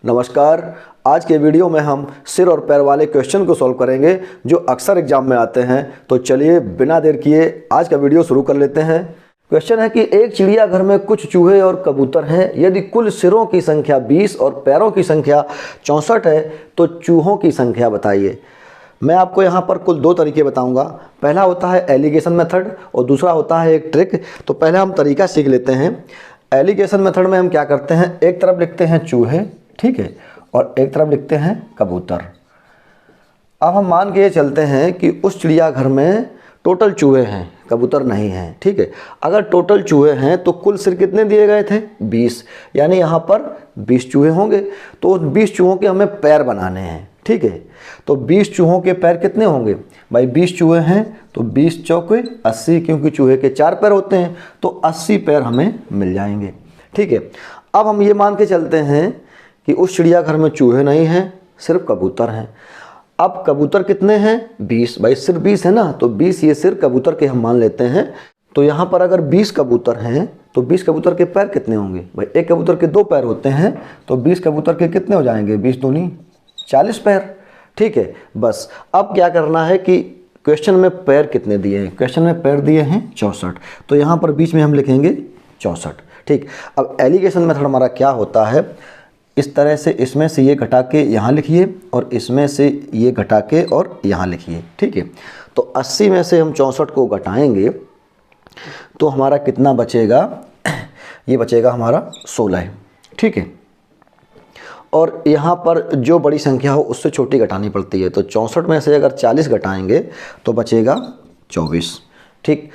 नमस्कार। आज के वीडियो में हम सिर और पैर वाले क्वेश्चन को सॉल्व करेंगे जो अक्सर एग्जाम में आते हैं। तो चलिए बिना देर किए आज का वीडियो शुरू कर लेते हैं। क्वेश्चन है कि एक चिड़ियाघर में कुछ चूहे और कबूतर हैं। यदि कुल सिरों की संख्या 20 और पैरों की संख्या 64 है तो चूहों की संख्या बताइए। मैं आपको यहाँ पर कुल दो तरीके बताऊँगा। पहला होता है एलिगेशन मेथड और दूसरा होता है एक ट्रिक। तो पहले हम तरीका सीख लेते हैं। एलिगेशन मेथड में हम क्या करते हैं, एक तरफ लिखते हैं चूहे, ठीक है, और एक तरफ लिखते हैं कबूतर। अब हम मान के ये चलते हैं कि उस चिड़ियाघर में टोटल चूहे हैं, कबूतर नहीं हैं, ठीक है। अगर टोटल चूहे हैं तो कुल सिर कितने दिए गए थे, 20, यानी यहाँ पर 20 चूहे होंगे। तो उस 20 चूहों के हमें पैर बनाने हैं, ठीक है। तो 20 चूहों के पैर कितने होंगे भाई, 20 चूहे हैं तो 20 चौके 80, क्योंकि चूहे के 4 पैर होते हैं तो 80 पैर हमें मिल जाएंगे, ठीक है। अब हम ये मान के चलते हैं कि उस चिड़ियाघर में चूहे नहीं हैं, सिर्फ कबूतर हैं। अब कबूतर कितने हैं, 20, भाई सिर 20 है ना, तो 20 ये सिर कबूतर के हम मान लेते हैं। तो यहाँ पर अगर 20 कबूतर हैं तो 20 कबूतर के पैर कितने होंगे भाई, एक कबूतर के 2 पैर होते हैं तो 20 कबूतर के कितने हो जाएंगे, 20 दूनी 40 पैर, ठीक है। बस अब क्या करना है कि क्वेश्चन में पैर कितने दिए हैं, क्वेश्चन में पैर दिए हैं 64, तो यहाँ पर बीच में हम लिखेंगे 64, ठीक। अब एलिगेशन मेथड हमारा क्या होता है, इस तरह से इसमें से ये घटा के यहाँ लिखिए और इसमें से ये घटा के और यहाँ लिखिए, ठीक है। तो 80 में से हम 64 को घटाएंगे तो हमारा कितना बचेगा, ये बचेगा हमारा 16, ठीक है। और यहाँ पर जो बड़ी संख्या हो उससे छोटी घटानी पड़ती है। तो 64 में से अगर 40 घटाएंगे तो बचेगा 24, ठीक।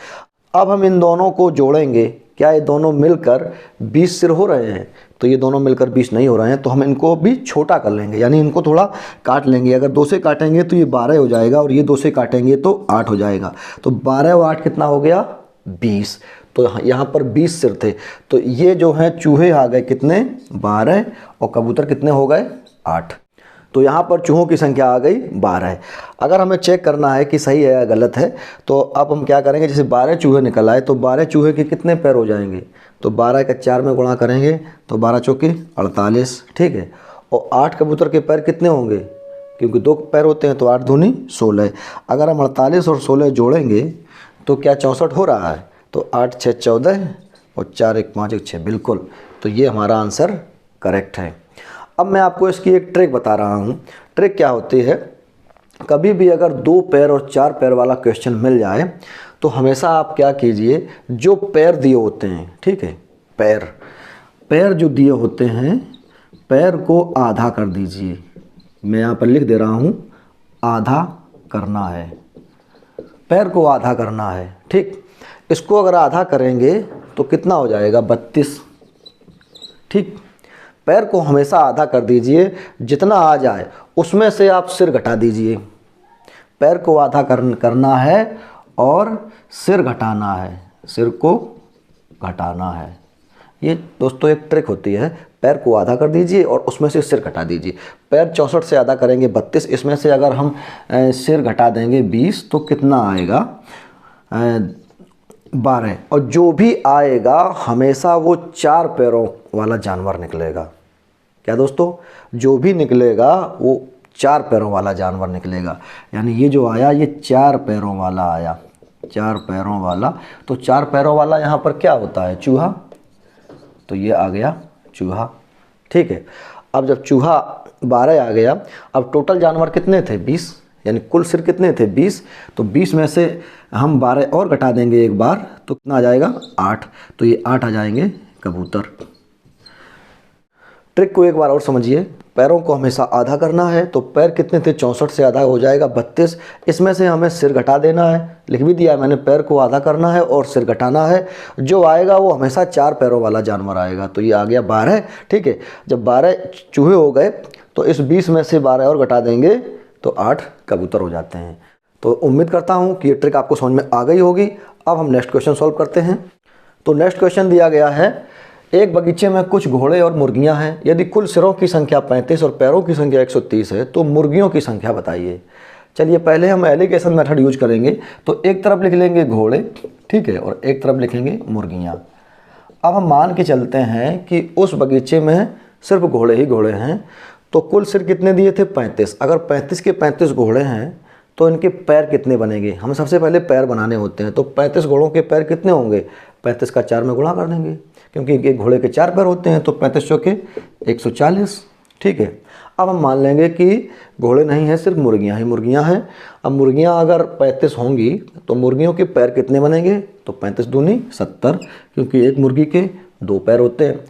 अब हम इन दोनों को जोड़ेंगे, क्या ये दोनों मिलकर 20 सिर हो रहे हैं, तो ये दोनों मिलकर 20 नहीं हो रहे हैं, तो हम इनको भी छोटा कर लेंगे, यानी इनको थोड़ा काट लेंगे। अगर 2 से काटेंगे तो ये 12 हो जाएगा और ये 2 से काटेंगे तो 8 हो जाएगा। तो 12 और 8 कितना हो गया, 20। तो यहाँ पर 20 सिर थे, तो ये जो हैं चूहे आ गए कितने, 12, और कबूतर कितने हो गए, 8। तो यहाँ पर चूहों की संख्या आ गई 12। अगर हमें चेक करना है कि सही है या गलत है, तो अब हम क्या करेंगे, जैसे 12 चूहे निकल आए तो 12 चूहे के कितने पैर हो जाएंगे, तो 12 का 4 में गुणा करेंगे तो 12 चौके 48, ठीक है। और 8 कबूतर के पैर कितने होंगे, क्योंकि 2 पैर होते हैं तो 8 दूनी 16। अगर हम 48 और 16 जोड़ेंगे तो क्या 64 हो रहा है, तो 8 6 14 और 4 1 5 1 6, बिल्कुल। तो ये हमारा आंसर करेक्ट है। अब मैं आपको इसकी एक ट्रिक बता रहा हूँ। ट्रिक क्या होती है, कभी भी अगर 2 पैर और 4 पैर वाला क्वेश्चन मिल जाए तो हमेशा आप क्या कीजिए, जो पैर दिए होते हैं, ठीक है, पैर जो दिए होते हैं, पैर को आधा कर दीजिए। मैं यहाँ पर लिख दे रहा हूँ, आधा करना है, पैर को आधा करना है, ठीक। इसको अगर आधा करेंगे तो कितना हो जाएगा, 32, ठीक। पैर को हमेशा आधा कर दीजिए, जितना आ जाए उसमें से आप सिर घटा दीजिए। पैर को आधा करना है और सिर घटाना है, सिर को घटाना है। ये दोस्तों एक ट्रिक होती है, पैर को आधा कर दीजिए और उसमें से सिर घटा दीजिए। पैर 64 से आधा करेंगे 32, इसमें से अगर हम सिर घटा देंगे 20 तो कितना आएगा, 12। और जो भी आएगा हमेशा वो 4 पैरों वाला जानवर निकलेगा। क्या दोस्तों, जो भी निकलेगा वो 4 पैरों वाला जानवर निकलेगा। यानी ये जो आया ये 4 पैरों वाला आया, 4 पैरों वाला। तो 4 पैरों वाला यहाँ पर क्या होता है, चूहा। तो ये आ गया चूहा, ठीक है। अब जब चूहा 12 आ गया, अब टोटल जानवर कितने थे, 20, यानी कुल सिर कितने थे, 20। तो 20 में से हम 12 और घटा देंगे एक बार तो कितना आ जाएगा, 8। तो ये 8 आ जाएंगे कबूतर। ट्रिक को एक बार और समझिए, पैरों को हमेशा आधा करना है। तो पैर कितने थे, 64 से आधा हो जाएगा 32। इसमें से हमें सिर घटा देना है, लिख भी दिया है मैंने, पैर को आधा करना है और सिर घटाना है। जो आएगा वो हमेशा 4 पैरों वाला जानवर आएगा। तो ये आ गया 12, ठीक है। जब 12 चूहे हो गए तो इस 20 में से 12 और घटा देंगे तो 8 कबूतर हो जाते हैं। तो उम्मीद करता हूँ कि ये ट्रिक आपको समझ में आ गई होगी। अब हम नेक्स्ट क्वेश्चन सॉल्व करते हैं। तो नेक्स्ट क्वेश्चन दिया गया है, एक बगीचे में कुछ घोड़े और मुर्गियां हैं। यदि कुल सिरों की संख्या 35 और पैरों की संख्या 130 है तो मुर्गियों की संख्या बताइए। चलिए पहले हम एलिगेशन मेथड यूज करेंगे। तो एक तरफ लिख लेंगे घोड़े, ठीक है, और एक तरफ लिखेंगे मुर्गियां। अब हम मान के चलते हैं कि उस बगीचे में सिर्फ घोड़े ही घोड़े हैं। तो कुल सिर कितने दिए थे? 35। अगर 35 के 35 घोड़े हैं तो इनके पैर कितने बनेंगे? हमें सबसे पहले पैर बनाने होते हैं। तो 35 घोड़ों के पैर कितने होंगे? 35 का 4 में गुणा कर देंगे, क्योंकि एक घोड़े के 4 पैर होते हैं। तो 35 चौके 140। ठीक है, अब हम मान लेंगे कि घोड़े नहीं हैं, सिर्फ मुर्गियां ही मुर्गियां हैं। अब मुर्गियां अगर 35 होंगी तो मुर्गियों के पैर कितने बनेंगे? तो 35 दूनी 70, क्योंकि एक मुर्गी के 2 पैर होते हैं।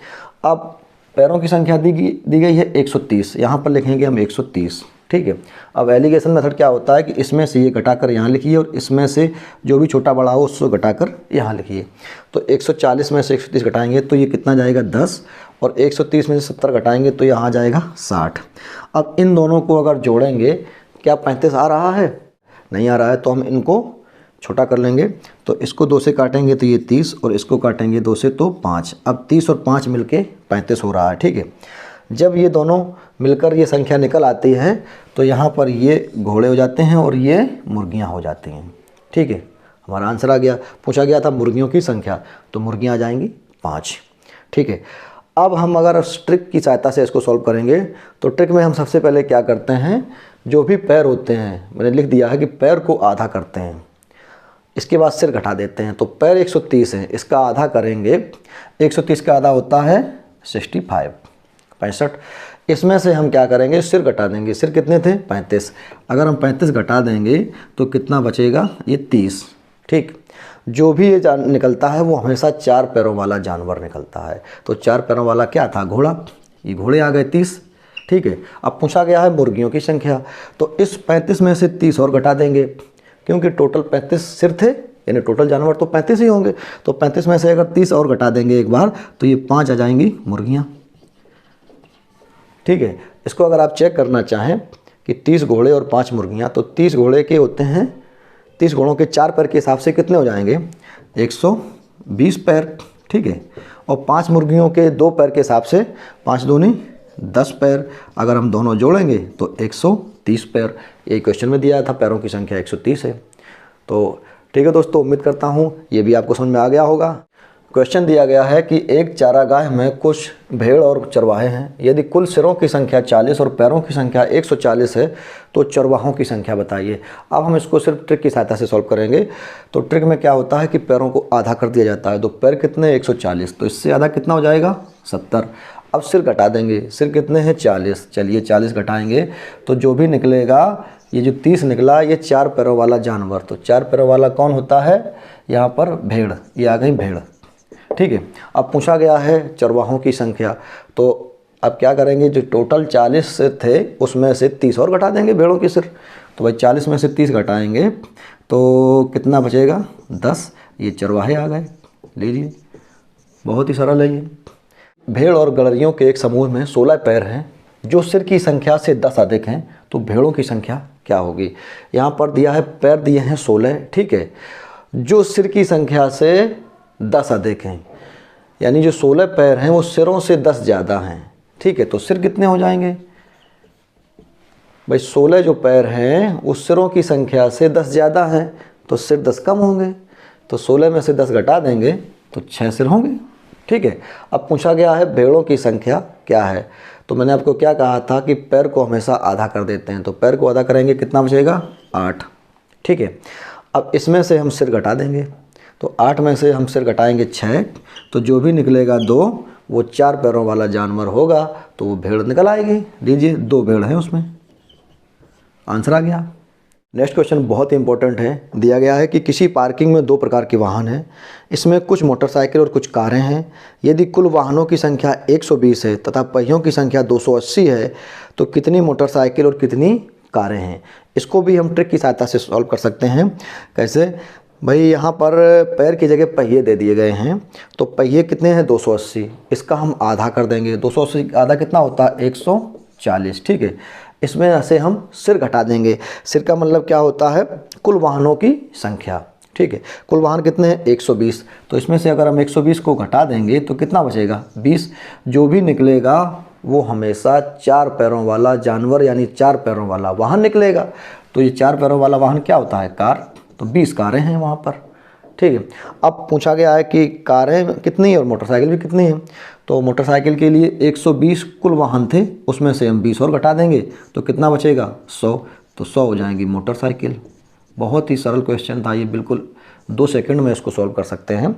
अब पैरों की संख्या दी गई है 130, यहाँ पर लिखेंगे हम 130। ठीक है, अब एलिगेशन मेथड क्या होता है कि इसमें से ये घटाकर यहाँ लिखिए और इसमें से जो भी छोटा बड़ा हो उसको घटाकर यहाँ लिखिए। तो 140 में से 130 घटाएंगे तो ये कितना जाएगा? 10, और 130 में से 70 घटाएंगे तो यहाँ आ जाएगा 60। अब इन दोनों को अगर जोड़ेंगे, क्या 35 आ रहा है? नहीं आ रहा है, तो हम इनको छोटा कर लेंगे। तो इसको 2 से काटेंगे तो ये 30, और इसको काटेंगे 2 से तो 5। अब 30 और 5 मिलके 35 हो रहा है। ठीक है, जब ये दोनों मिलकर ये संख्या निकल आती है तो यहाँ पर ये घोड़े हो जाते हैं और ये मुर्गियाँ हो जाती हैं। ठीक है, हमारा आंसर आ गया। पूछा गया था मुर्गियों की संख्या, तो मुर्गियाँ आ जाएंगी 5। ठीक है, अब हम अगर ट्रिक की सहायता से इसको सॉल्व करेंगे तो ट्रिक में हम सबसे पहले क्या करते हैं, जो भी पैर होते हैं, मैंने लिख दिया है कि पैर को आधा करते हैं, इसके बाद सिर घटा देते हैं। तो पैर 130 है, इसका आधा करेंगे, 130 का आधा होता है 65। इसमें से हम क्या करेंगे? सिर घटा देंगे। सिर कितने थे? 35। अगर हम 35 घटा देंगे तो कितना बचेगा? ये 30। ठीक, जो भी ये निकलता है वो हमेशा 4 पैरों वाला जानवर निकलता है। तो 4 पैरों वाला क्या था? घोड़ा। ये घोड़े आ गए 30। ठीक है, अब पूछा गया है मुर्गियों की संख्या, तो इस 35 में से 30 और घटा देंगे, क्योंकि टोटल 35 सिर थे, यानी टोटल जानवर तो 35 ही होंगे। तो 35 में से अगर 30 और घटा देंगे एक बार तो ये 5 आ जाएंगी मुर्गियाँ। ठीक है, इसको अगर आप चेक करना चाहें कि 30 घोड़े और 5 मुर्गियाँ, तो 30 घोड़े के होते हैं, 30 घोड़ों के 4 पैर के हिसाब से कितने हो जाएंगे? 120 पैर। ठीक है, और 5 मुर्गियों के 2 पैर के हिसाब से 5 दूनी 10 पैर। अगर हम दोनों जोड़ेंगे तो 130 पैर। ये क्वेश्चन में दिया था, पैरों की संख्या 130 है। तो ठीक है दोस्तों, उम्मीद करता हूँ ये भी आपको समझ में आ गया होगा। क्वेश्चन दिया गया है कि एक चारागाह में कुछ भेड़ और चरवाहे हैं। यदि कुल सिरों की संख्या 40 और पैरों की संख्या 140 है तो चरवाहों की संख्या बताइए। अब हम इसको सिर्फ ट्रिक की सहायता से सॉल्व करेंगे। तो ट्रिक में क्या होता है कि पैरों को आधा कर दिया जाता है। तो पैर कितने? 140, तो इससे आधा कितना हो जाएगा? 70। अब सिर घटा देंगे। सिर कितने हैं? 40। चलिए 40 घटाएंगे तो जो भी निकलेगा, ये जो 30 निकला, ये 4 पैरों वाला जानवर। तो 4 पैरों वाला कौन होता है? यहाँ पर भेड़। ये आ गई भेड़। ठीक है, अब पूछा गया है चरवाहों की संख्या। तो अब क्या करेंगे? जो टोटल 40 थे उसमें से 30 और घटा देंगे भेड़ों के सिर। तो भाई 40 में से 30 घटाएंगे तो कितना बचेगा? 10। ये चरवाहे आ गए। लीजिए, बहुत ही सरल है ये। भेड़ और गड़रियों के एक समूह में 16 पैर हैं जो सिर की संख्या से 10 अधिक हैं, तो भेड़ों की संख्या क्या होगी? यहाँ पर दिया है पैर दिए हैं 16। ठीक है, जो सिर की संख्या से 10 अधिक हैं, यानी जो 16 पैर हैं वो सिरों से 10 ज़्यादा हैं। ठीक है, तो सिर कितने हो जाएंगे भाई? 16 जो पैर हैं वो सिरों की संख्या से 10 ज़्यादा हैं, तो सिर 10 कम होंगे। तो 16 में से 10 घटा देंगे तो 6 सिर होंगे। ठीक है, अब पूछा गया है भेड़ों की संख्या क्या है। तो मैंने आपको क्या कहा था कि पैर को हमेशा आधा कर देते हैं। तो पैर को आधा करेंगे, कितना बचेगा? 8। ठीक है, अब इसमें से हम सिर घटा देंगे। तो 8 में से हम सिर घटाएंगे 6, तो जो भी निकलेगा 2, वो 4 पैरों वाला जानवर होगा, तो वो भेड़ निकल आएगी। लीजिए, 2 भेड़ हैं उसमें। आंसर आ गया। नेक्स्ट क्वेश्चन बहुत ही इंपॉर्टेंट है। दिया गया है कि किसी पार्किंग में 2 प्रकार के वाहन हैं। इसमें कुछ मोटरसाइकिल और कुछ कारें हैं। यदि कुल वाहनों की संख्या 120 है तथा पहियों की संख्या 280 है तो कितनी मोटरसाइकिल और कितनी कारें हैं? इसको भी हम ट्रिक की सहायता से सॉल्व कर सकते हैं। कैसे भाई? यहाँ पर पैर की जगह पहिए दे दिए गए हैं। तो पहिए कितने हैं? 280। इसका हम आधा कर देंगे। 280 आधा कितना होता है? 140। ठीक है, इसमें से हम सिर घटा देंगे। सिर का मतलब क्या होता है? कुल वाहनों की संख्या। ठीक है, कुल वाहन कितने हैं? 120। तो इसमें से अगर हम 120 को घटा देंगे तो कितना बचेगा? 20। जो भी निकलेगा वो हमेशा 4 पैरों वाला जानवर, यानी 4 पैरों वाला वाहन निकलेगा। तो ये 4 पैरों वाला वाहन क्या होता है? कार। तो 20 कारें हैं वहाँ पर। ठीक है। अब पूछा गया है कि कारें कितनी है और मोटरसाइकिल भी कितनी है। तो मोटरसाइकिल के लिए 120 कुल वाहन थे, उसमें से हम 20 और घटा देंगे तो कितना बचेगा 100, तो 100 हो जाएंगी मोटरसाइकिल। बहुत ही सरल क्वेश्चन था ये, बिल्कुल 2 सेकंड में इसको सॉल्व कर सकते हैं।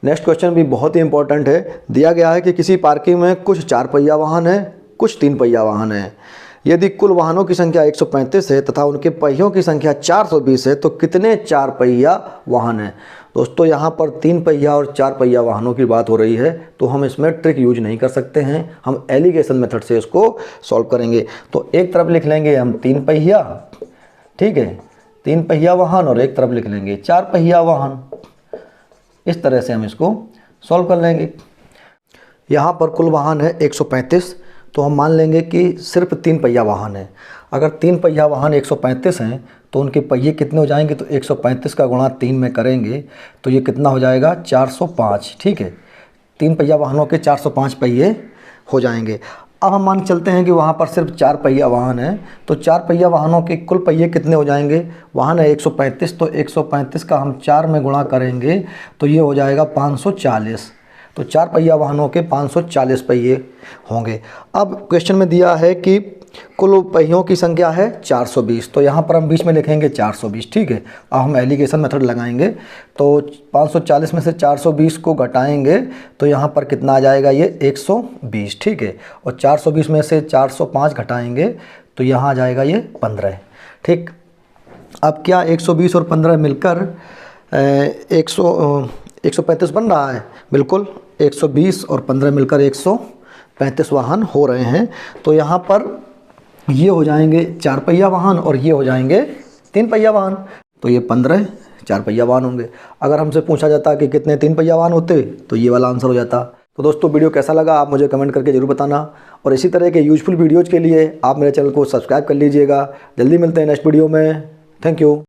नेक्स्ट क्वेश्चन भी बहुत ही इंपॉर्टेंट है। दिया गया है कि किसी पार्किंग में कुछ 4 पहिया वाहन है, कुछ 3 पहिया वाहन है। यदि कुल वाहनों की संख्या 135 है तथा उनके पहियों की संख्या 420 है तो कितने 4 पहिया वाहन हैं। दोस्तों यहाँ पर 3 पहिया और 4 पहिया वाहनों की बात हो रही है, तो हम इसमें ट्रिक यूज नहीं कर सकते हैं, हम एलिगेशन मेथड से इसको सॉल्व करेंगे। तो एक तरफ लिख लेंगे हम 3 पहिया, ठीक है, 3 पहिया वाहन, और एक तरफ लिख लेंगे 4 पहिया वाहन। इस तरह से हम इसको सॉल्व कर लेंगे। यहाँ पर कुल वाहन है 135, तो हम मान लेंगे कि सिर्फ 3 पहिया वाहन है। अगर 3 पहिया वाहन 135 हैं तो उनके पहिए कितने हो जाएंगे, तो 135 का गुणा 3 में करेंगे तो ये कितना हो जाएगा 405, ठीक है। 3 पहिया वाहनों के 405 पहिए हो जाएंगे। अब हम मान चलते हैं कि वहाँ पर सिर्फ 4 पहिया वाहन है, तो 4 पहिया वाहनों के कुल पहिए कितने हो जाएंगे, वाहन है 135, तो 135 का हम 4 में गुणा करेंगे तो ये हो जाएगा 540। तो 4 पहिया वाहनों के 540 पहिए होंगे। अब क्वेश्चन में दिया है कि कुल पहियों की संख्या है 420, तो यहाँ पर हम बीच में लिखेंगे 420, ठीक है। अब हम एलिगेशन मेथड लगाएंगे, तो 540 में से 420 को घटाएंगे तो यहाँ पर कितना आ जाएगा, ये 120, ठीक है। और 420 में से 405 घटाएंगे तो यहाँ आ जाएगा ये 15, ठीक। अब क्या 120 और 15 मिलकर 135 बन रहा है, बिल्कुल 120 और 15 मिलकर 135 वाहन हो रहे हैं। तो यहाँ पर ये हो जाएंगे 4 पहिया वाहन और ये हो जाएंगे 3 पहिया वाहन, तो ये 15 4 पहिया वाहन होंगे। अगर हमसे पूछा जाता कि कितने 3 पहिया वाहन होते तो ये वाला आंसर हो जाता। तो दोस्तों वीडियो कैसा लगा आप मुझे कमेंट करके ज़रूर बताना, और इसी तरह के यूजफुल वीडियोज़ के लिए आप मेरे चैनल को सब्सक्राइब कर लीजिएगा। जल्दी मिलते हैं नेक्स्ट वीडियो में। Thank you.